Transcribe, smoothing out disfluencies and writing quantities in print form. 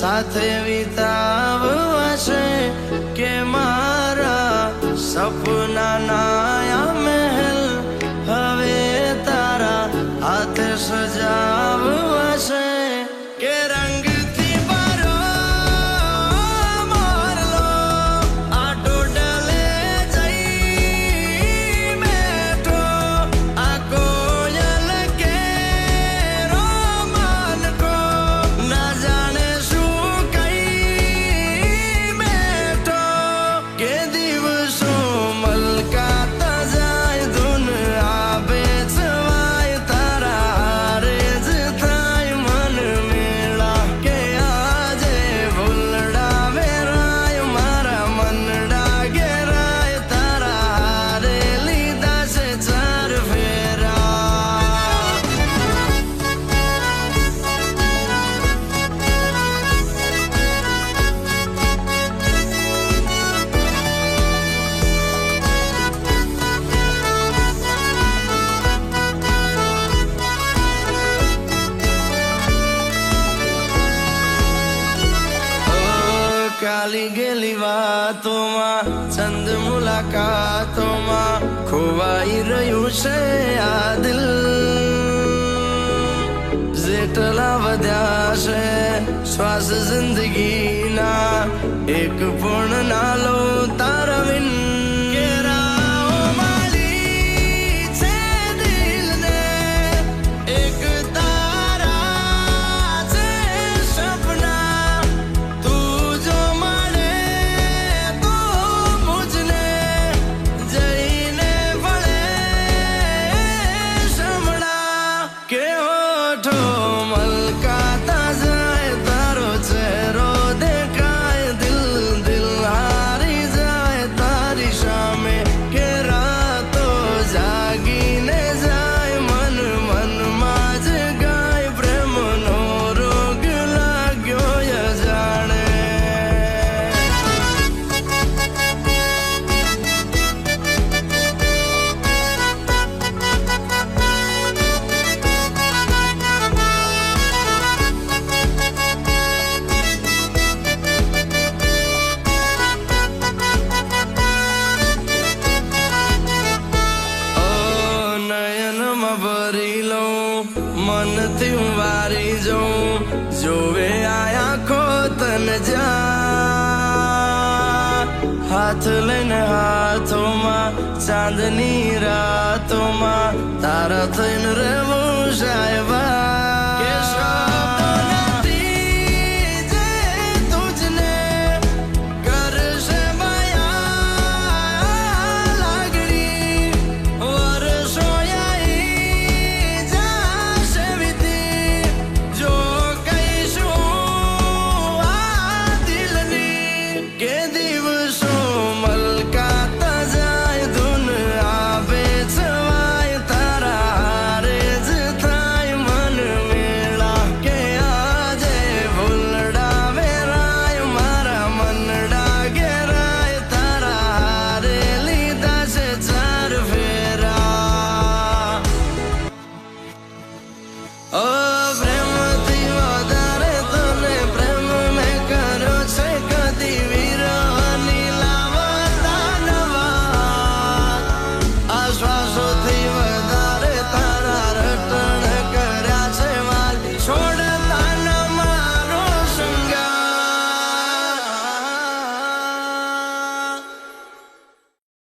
સાથે વિતાવવા છે કે મારા સપનાના આ મહેલ હવે તારા હાથે સજાવવા છે કે રંગથી ભરો મોરલો આ ટોડલે જઈ બેઠો આ કોયલ કેરો મન કો ના જાણે શું કઈ બેઠો કે દિવસો મલકાતા જાય ધૂન આવે સવાય તારા હારે જ થાય મન મેળા કે આજે ભૂલડા વેરાય મારા મનડા ઘેરાય તારા હારે લીધા છે ચાર ફેરા કાલી ગેલી વાતોમાં ચંદ મુલાકાતોમાં ખોવાઈ રહ્યું છે આ દિલ જેટલા વધ્યા છે શ્વાસ જિંદગીના એક પણ ના લો તારા વિન ભરી લઉં મનથી હું વારી જાઉં જોવે આયા ખો તન જા હાથ લઈને હાથોમાં ચાંદની રાતોમાં તારા થઈને રહેવું સાહેબા